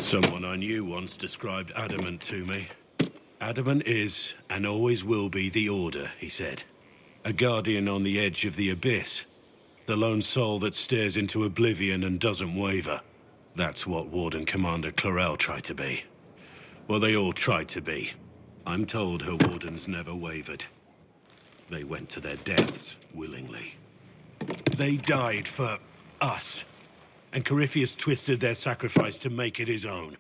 Someone I knew once described adamant to me. Adamant is, and always will be, the Order, he said. A guardian on the edge of the abyss. The lone soul that stares into oblivion and doesn't waver. That's what Warden Commander Clarel tried to be. Well, they all tried to be. I'm told her wardens never wavered. They went to their deaths willingly. They died for us. And Corypheus twisted their sacrifice to make it his own.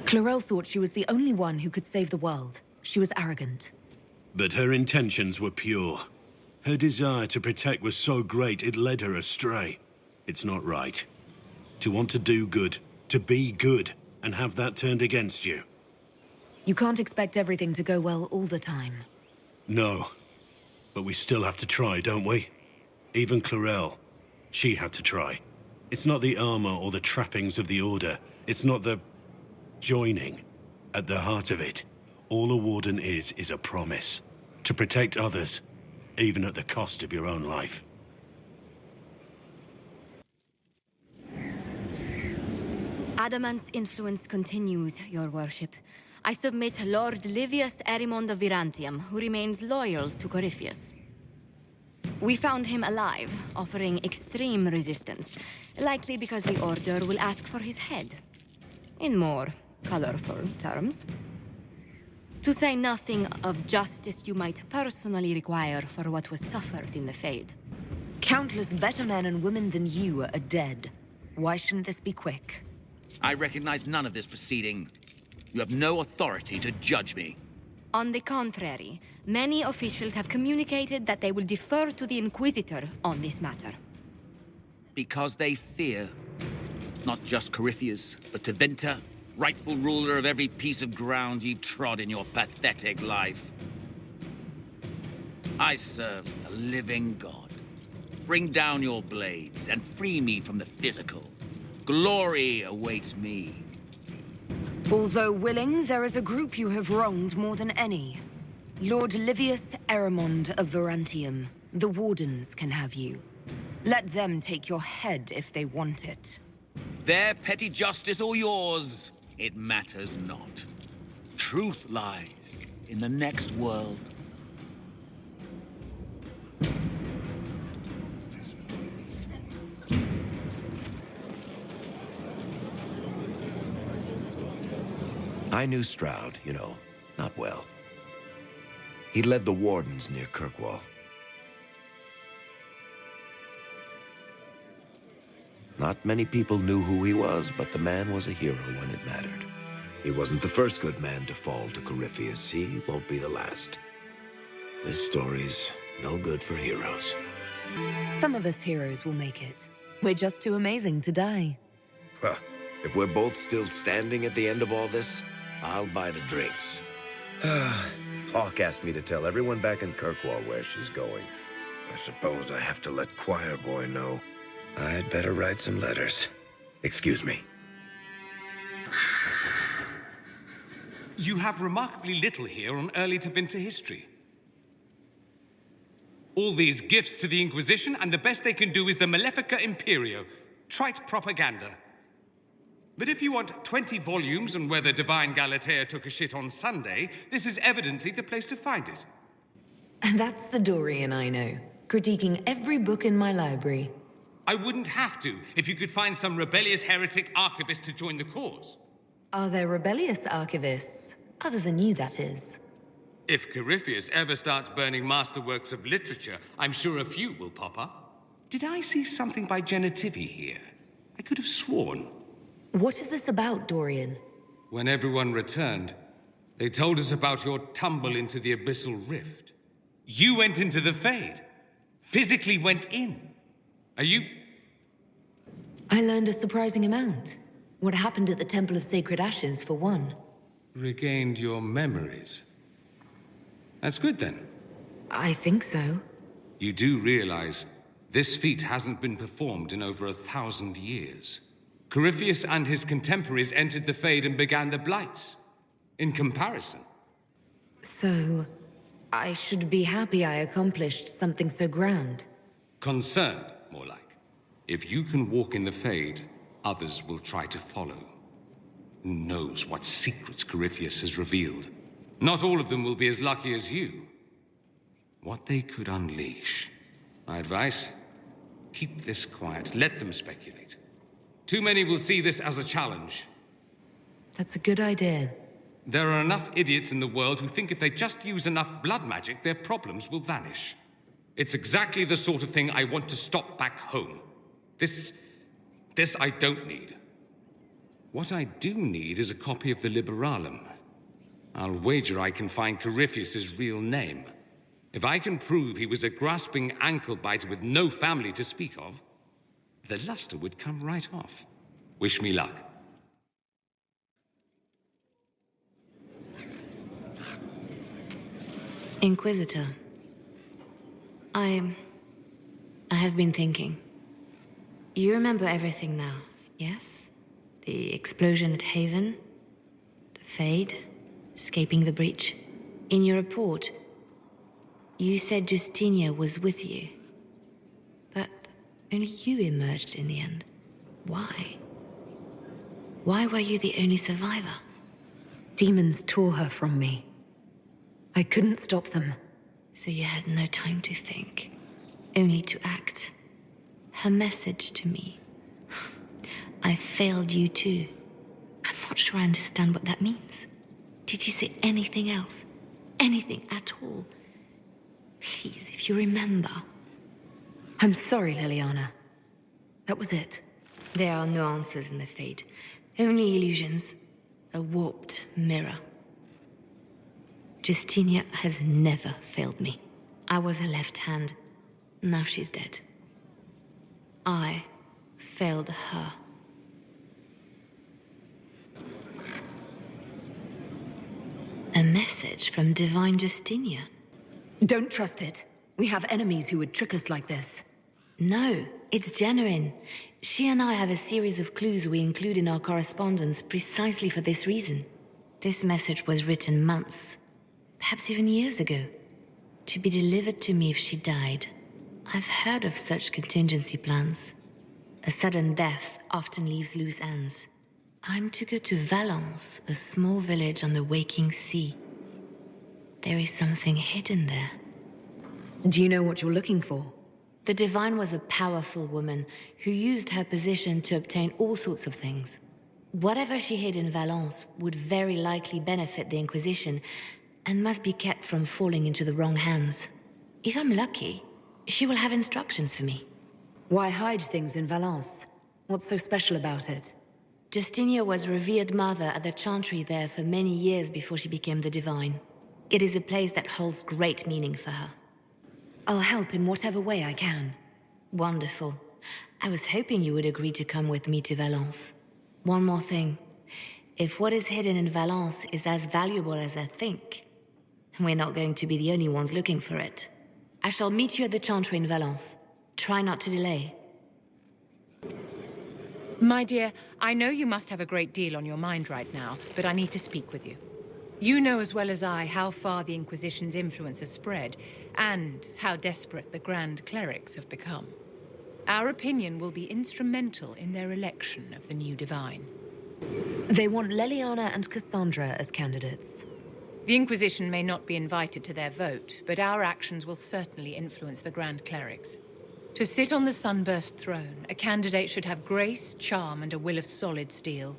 Clarel thought she was the only one who could save the world. She was arrogant. But her intentions were pure. Her desire to protect was so great it led her astray. It's not right. To want to do good, to be good, and have that turned against you. You can't expect everything to go well all the time. No. But we still have to try, don't we? Even Clarel. She had to try. It's not the armor or the trappings of the Order. It's not the... joining. At the heart of it, all a warden is a promise. To protect others, even at the cost of your own life. Adamant's influence continues, your worship. I submit Lord Livius Erimond of Virantium, who remains loyal to Corypheus. We found him alive, offering extreme resistance, likely because the Order will ask for his head. In more colorful terms. To say nothing of justice you might personally require for what was suffered in the Fade. Countless better men and women than you are dead. Why shouldn't this be quick? I recognize none of this proceeding. You have no authority to judge me. On the contrary, many officials have communicated that they will defer to the Inquisitor on this matter. Because they fear. Not just Corypheus, but Tevinter, rightful ruler of every piece of ground ye trod in your pathetic life. I serve a living God. Bring down your blades and free me from the physical. Glory awaits me. Although willing, there is a group you have wronged more than any. Lord Livius Erimond of Virantium. The Wardens can have you. Let them take your head if they want it. Their petty justice or yours, it matters not. Truth lies in the next world. I knew Stroud, you know, not well. He led the Wardens near Kirkwall. Not many people knew who he was, but the man was a hero when it mattered. He wasn't the first good man to fall to Corypheus. He won't be the last. This story's no good for heroes. Some of us heroes will make it. We're just too amazing to die. Well, if we're both still standing at the end of all this, I'll buy the drinks. Hawk asked me to tell everyone back in Kirkwall where she's going. I suppose I have to let Choir Boy know. I'd better write some letters. Excuse me. You have remarkably little here on early Tevinter history. All these gifts to the Inquisition, and the best they can do is the Malefica Imperio. Trite propaganda. But if you want 20 volumes on whether Divine Galatea took a shit on Sunday, this is evidently the place to find it. And that's the Dorian I know, critiquing every book in my library. I wouldn't have to, if you could find some rebellious heretic archivist to join the cause. Are there rebellious archivists? Other than you, that is. If Corypheus ever starts burning masterworks of literature, I'm sure a few will pop up. Did I see something by Genitivi here? I could have sworn. What is this about, Dorian? When everyone returned, they told us about your tumble into the abyssal rift. You went into the Fade. Physically went in. Are you... I learned a surprising amount. What happened at the Temple of Sacred Ashes, for one. Regained your memories. That's good, then. I think so. You do realize this feat hasn't been performed in over 1,000 years. Corypheus and his contemporaries entered the Fade and began the Blights. In comparison. So, I should be happy I accomplished something so grand. Concerned, more like. If you can walk in the Fade, others will try to follow. Who knows what secrets Corypheus has revealed? Not all of them will be as lucky as you. What they could unleash. My advice? Keep this quiet. Let them speculate. Too many will see this as a challenge. That's a good idea. There are enough idiots in the world who think if they just use enough blood magic, their problems will vanish. It's exactly the sort of thing I want to stop back home. This I don't need. What I do need is a copy of the Liberalum. I'll wager I can find Corypheus's real name. If I can prove he was a grasping ankle-biter with no family to speak of, the luster would come right off. Wish me luck. Inquisitor, I have been thinking. You remember everything now, yes? The explosion at Haven, the Fade, escaping the breach. In your report, you said Justinia was with you. But only you emerged in the end. Why? Why were you the only survivor? Demons tore her from me. I couldn't stop them. So you had no time to think, only to act. Her message to me. I failed you too. I'm not sure I understand what that means. Did you say anything else? Anything at all? Please, if you remember. I'm sorry, Leliana. That was it. There are no answers in the Fade. Only illusions. A warped mirror. Justinia has never failed me. I was her left hand. Now she's dead. I failed her. A message from Divine Justinia. Don't trust it. We have enemies who would trick us like this. No, it's genuine. She and I have a series of clues we include in our correspondence precisely for this reason. This message was written months, perhaps even years ago, to be delivered to me if she died. I've heard of such contingency plans. A sudden death often leaves loose ends. I'm to go to Valence, a small village on the waking sea. There is something hidden there. Do you know what you're looking for? The Divine was a powerful woman who used her position to obtain all sorts of things. Whatever she hid in Valence would very likely benefit the Inquisition and must be kept from falling into the wrong hands. If I'm lucky, she will have instructions for me. Why hide things in Valence? What's so special about it? Justinia was revered mother at the chantry there for many years before she became the Divine. It is a place that holds great meaning for her. I'll help in whatever way I can. Wonderful. I was hoping you would agree to come with me to Valence. One more thing. If what is hidden in Valence is as valuable as I think, we're not going to be the only ones looking for it. I shall meet you at the chantry in Valence. Try not to delay. My dear, I know you must have a great deal on your mind right now, but I need to speak with you. You know as well as I how far the Inquisition's influence has spread, and how desperate the Grand Clerics have become. Our opinion will be instrumental in their election of the new Divine. They want Leliana and Cassandra as candidates. The Inquisition may not be invited to their vote, but our actions will certainly influence the Grand Clerics. To sit on the Sunburst throne, a candidate should have grace, charm, and a will of solid steel.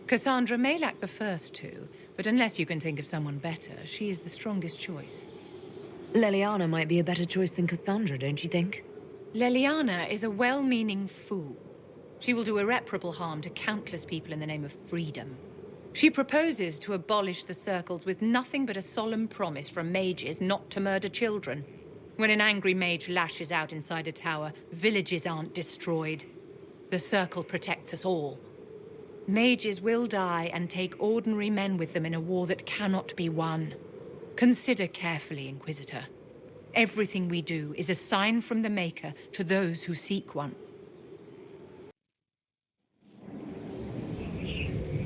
Cassandra may lack the first two, but unless you can think of someone better, she is the strongest choice. Leliana might be a better choice than Cassandra, don't you think? Leliana is a well-meaning fool. She will do irreparable harm to countless people in the name of freedom. She proposes to abolish the circles with nothing but a solemn promise from mages not to murder children. When an angry mage lashes out inside a tower, villages aren't destroyed. The circle protects us all. Mages will die and take ordinary men with them in a war that cannot be won. Consider carefully, Inquisitor. Everything we do is a sign from the Maker to those who seek one.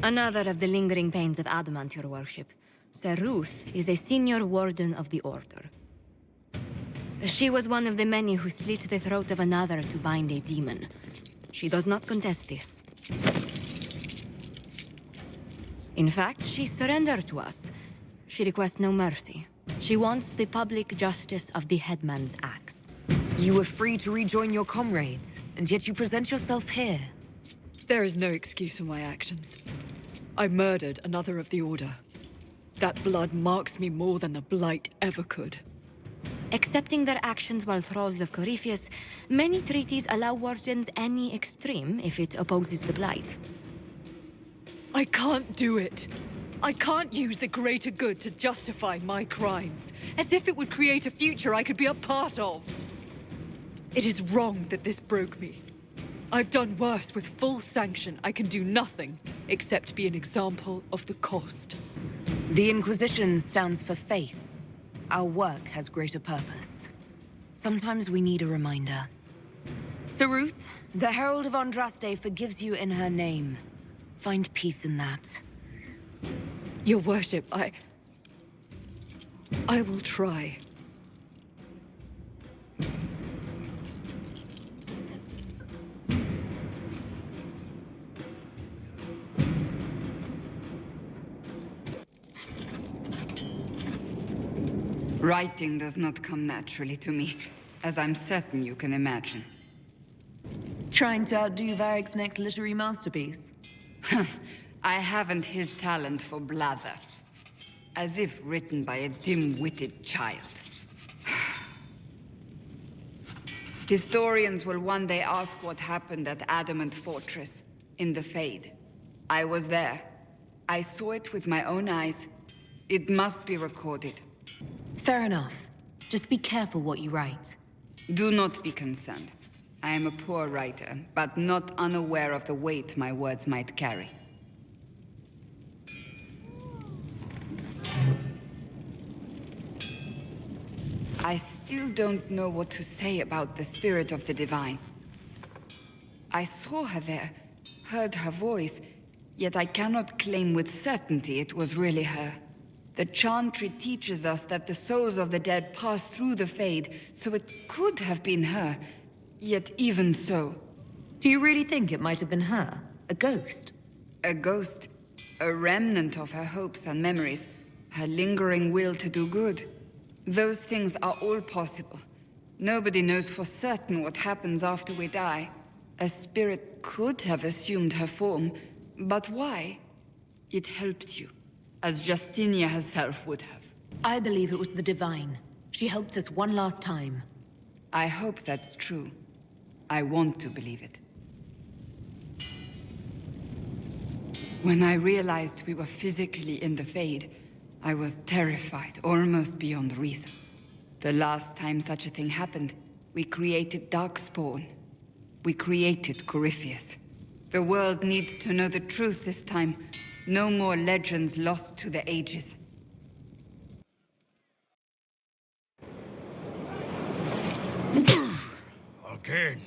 Another of the lingering pains of adamant, your worship. Sir Ruth is a senior warden of the Order. She was one of the many who slit the throat of another to bind a demon. She does not contest this. In fact, she surrendered to us. She requests no mercy. She wants the public justice of the headman's axe. You were free to rejoin your comrades, and yet you present yourself here. There is no excuse for my actions. I murdered another of the Order. That blood marks me more than the Blight ever could. Accepting their actions while thralls of Corypheus, many treaties allow wardens any extreme if it opposes the Blight. I can't do it. I can't use the greater good to justify my crimes, as if it would create a future I could be a part of. It is wrong that this broke me. I've done worse. With full sanction, I can do nothing except be an example of the cost. The Inquisition stands for faith. Our work has greater purpose. Sometimes we need a reminder. Saruth, the Herald of Andraste forgives you in her name. Find peace in that. Your worship, I will try. Writing does not come naturally to me, as I'm certain you can imagine. Trying to outdo Varric's next literary masterpiece? I haven't his talent for blather. As if written by a dim-witted child. Historians will one day ask what happened at Adamant Fortress, in the Fade. I was there. I saw it with my own eyes. It must be recorded. Fair enough. Just be careful what you write. Do not be concerned. I am a poor writer, but not unaware of the weight my words might carry. I still don't know what to say about the spirit of the divine. I saw her there, heard her voice, yet I cannot claim with certainty it was really her. The Chantry teaches us that the souls of the dead pass through the Fade, so it could have been her. Yet even so... Do you really think it might have been her? A ghost? A ghost. A remnant of her hopes and memories. Her lingering will to do good. Those things are all possible. Nobody knows for certain what happens after we die. A spirit could have assumed her form, but why? It helped you, as Justinia herself would have. I believe it was the divine. She helped us one last time. I hope that's true. I want to believe it. When I realized we were physically in the Fade, I was terrified, almost beyond reason. The last time such a thing happened, we created Darkspawn. We created Corypheus. The world needs to know the truth this time. No more legends lost to the ages. Again.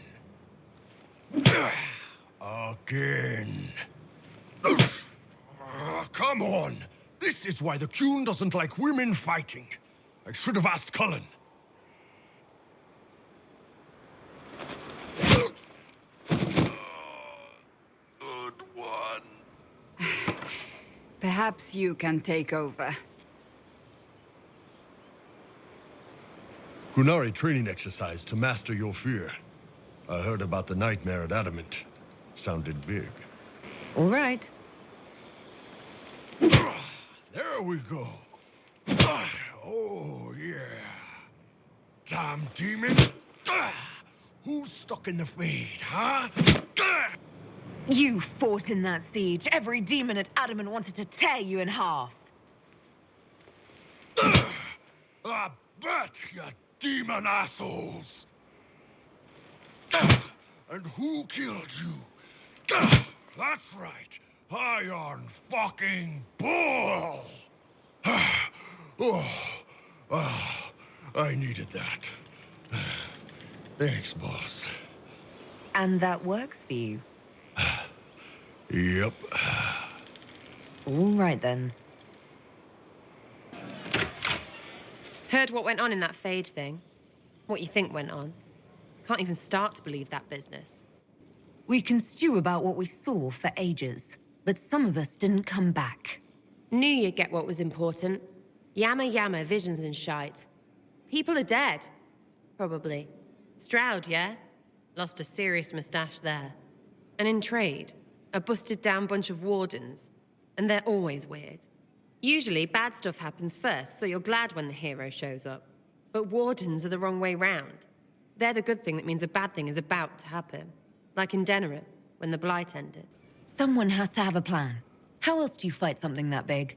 Again. Come on! This is why the Qun doesn't like women fighting. I should have asked Cullen. Good one. Perhaps you can take over. Qunari training exercise to master your fear. I heard about the nightmare at Adamant. Sounded big. All right. There we go. Oh, yeah. Damn demon. Who's stuck in the Fade, huh? You fought in that siege. Every demon at Adamant wanted to tear you in half. I bet, you demon assholes. And who killed you? That's right. Iron fucking Bull! I needed that. Thanks, boss. And that works for you? Yep. All right, then. Heard what went on in that Fade thing? What you think went on? Can't even start to believe that business. We can stew about what we saw for ages, but some of us didn't come back. Knew you'd get what was important. Yammer yammer, visions and shite. People are dead. Probably. Stroud, yeah? Lost a serious moustache there. And in trade, a busted down bunch of wardens. And they're always weird. Usually, bad stuff happens first, so you're glad when the hero shows up. But wardens are the wrong way round. They're the good thing that means a bad thing is about to happen. Like in Denerim, when the Blight ended. Someone has to have a plan. How else do you fight something that big?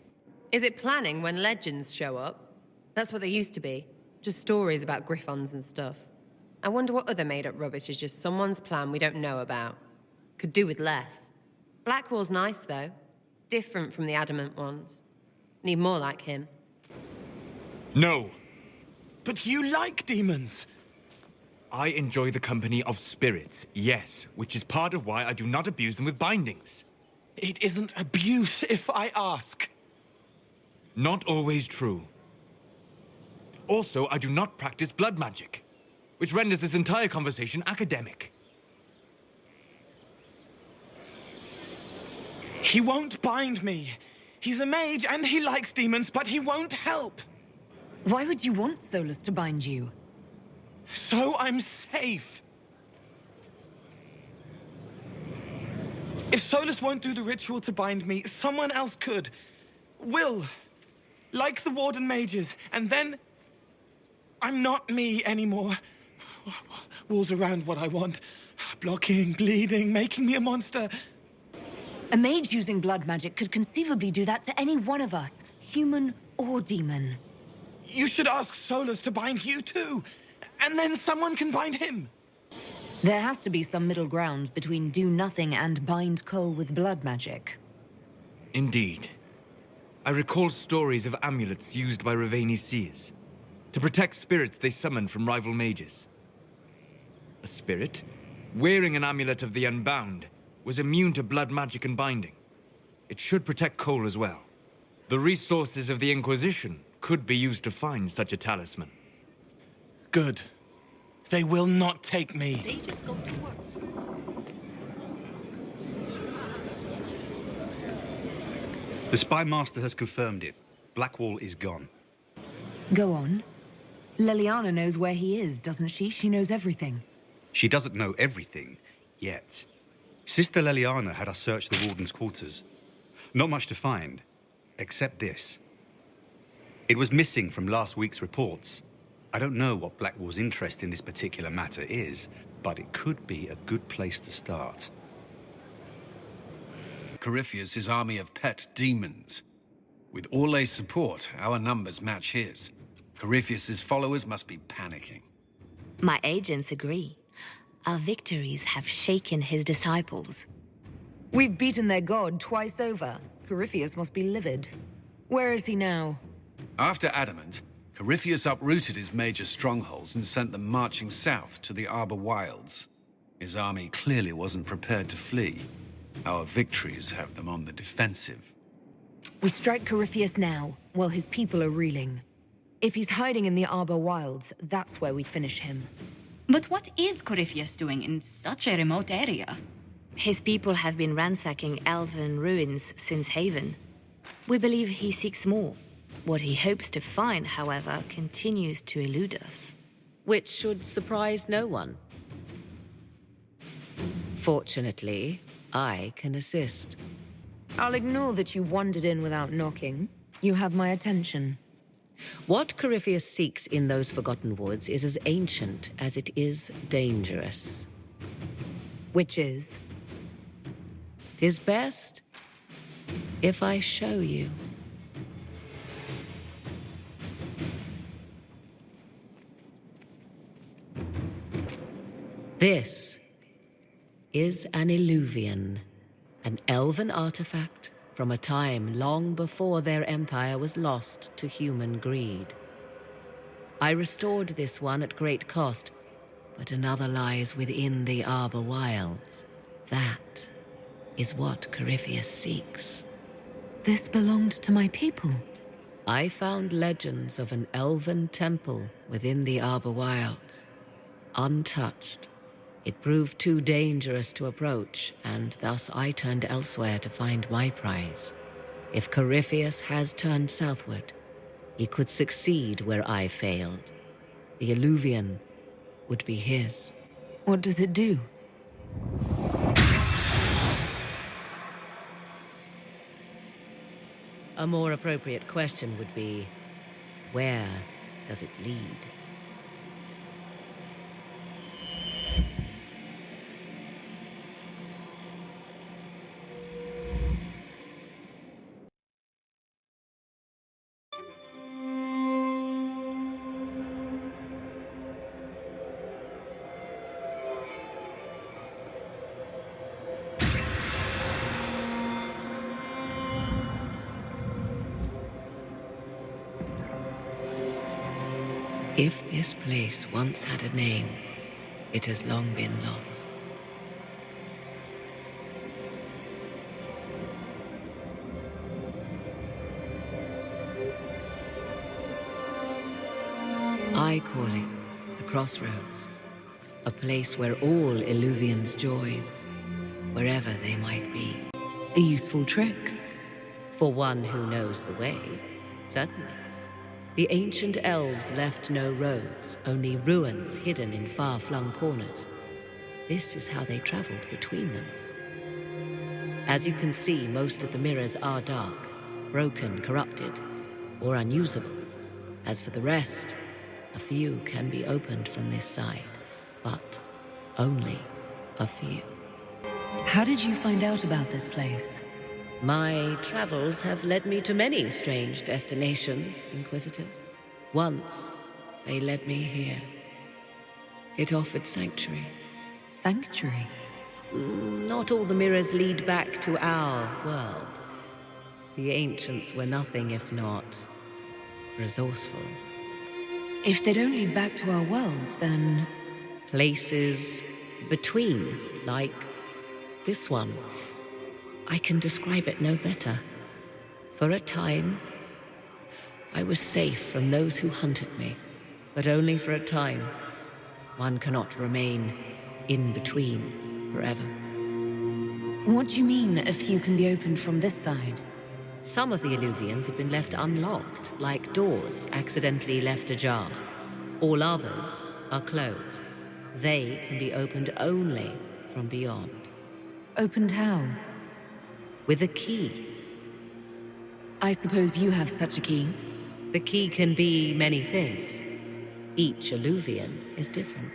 Is it planning when legends show up? That's what they used to be. Just stories about griffons and stuff. I wonder what other made-up rubbish is just someone's plan we don't know about. Could do with less. Blackwall's nice, though. Different from the adamant ones. Need more like him. No. But you like demons! I enjoy the company of spirits, yes, which is part of why I do not abuse them with bindings. It isn't abuse, if I ask. Not always true. Also, I do not practice blood magic, which renders this entire conversation academic. He won't bind me. He's a mage and he likes demons, but he won't help. Why would you want Solus to bind you? So I'm safe. If Solus won't do the ritual to bind me, someone else could. Will. Like the Warden mages, and then I'm not me anymore. Walls around what I want. Blocking, bleeding, making me a monster. A mage using blood magic could conceivably do that to any one of us, human or demon. You should ask Solus to bind you too, and then someone can bind him. There has to be some middle ground between do nothing and bind Cole with blood magic. Indeed. I recall stories of amulets used by Raveni seers to protect spirits they summoned from rival mages. A spirit, wearing an amulet of the Unbound, was immune to blood magic and binding. It should protect Cole as well. The resources of the Inquisition could be used to find such a talisman. Good. They will not take me. They just go to work. The Spy Master has confirmed it. Blackwall is gone. Go on. Leliana knows where he is, doesn't she? She knows everything. She doesn't know everything, yet. Sister Leliana had us search the Warden's quarters. Not much to find, except this. It was missing from last week's reports. I don't know what Blackwall's interest in this particular matter is, but it could be a good place to start. Corypheus' army of pet demons. With Orlay's support, our numbers match his. Corypheus' followers must be panicking. My agents agree. Our victories have shaken his disciples. We've beaten their god twice over. Corypheus must be livid. Where is he now? After Adamant, Corypheus uprooted his major strongholds and sent them marching south to the Arbor Wilds. His army clearly wasn't prepared to flee. Our victories have them on the defensive. We strike Corypheus now, while his people are reeling. If he's hiding in the Arbor Wilds, that's where we finish him. But what is Corypheus doing in such a remote area? His people have been ransacking elven ruins since Haven. We believe he seeks more. What he hopes to find, however, continues to elude us. Which should surprise no one. Fortunately, I can assist. I'll ignore that you wandered in without knocking. You have my attention. What Corypheus seeks in those Forgotten Woods is as ancient as it is dangerous. Which is? 'Tis best if I show you. This is an Illuvian, an elven artifact from a time long before their empire was lost to human greed. I restored this one at great cost, but another lies within the Arbor Wilds. That is what Corypheus seeks. This belonged to my people. I found legends of an elven temple within the Arbor Wilds, untouched, It proved too dangerous to approach, and thus I turned elsewhere to find my prize. If Corypheus has turned southward, he could succeed where I failed. The Alluvian would be his. What does it do? A more appropriate question would be, where does it lead? If this place once had a name, it has long been lost. I call it the Crossroads, a place where all Illuvians join, wherever they might be. A useful trick. For one who knows the way, certainly. The ancient elves left no roads, only ruins hidden in far-flung corners. This is how they traveled between them. As you can see, most of the mirrors are dark, broken, corrupted, or unusable. As for the rest, a few can be opened from this side, but only a few. How did you find out about this place? My travels have led me to many strange destinations, Inquisitor. Once, they led me here. It offered sanctuary. Sanctuary? Not all the mirrors lead back to our world. The ancients were nothing if not resourceful. If they don't lead back to our world, then... Places between, like this one. I can describe it no better. For a time, I was safe from those who hunted me, but only for a time. One cannot remain in between forever. What do you mean, a few can be opened from this side? Some of the Illuvians have been left unlocked, like doors accidentally left ajar. All others are closed. They can be opened only from beyond. Opened how? With a key. I suppose you have such a key. The key can be many things. Each Alluvian is different.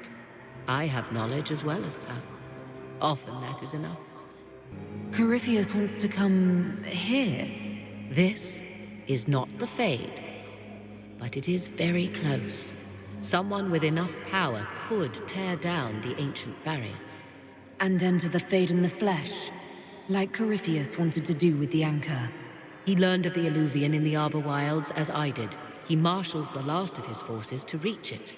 I have knowledge as well as power. Often that is enough. Corypheus wants to come here. This is not the Fade, but it is very close. Someone with enough power could tear down the ancient barriers. And enter the Fade in the flesh, like Corypheus wanted to do with the Anchor. He learned of the Alluvian in the Arbor Wilds as I did. He marshals the last of his forces to reach it.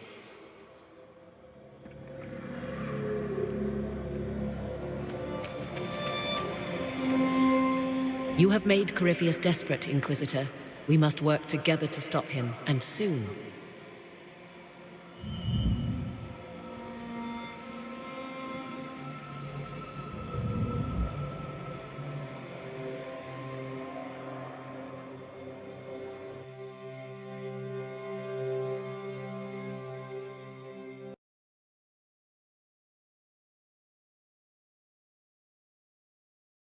You have made Corypheus desperate, Inquisitor. We must work together to stop him, and soon.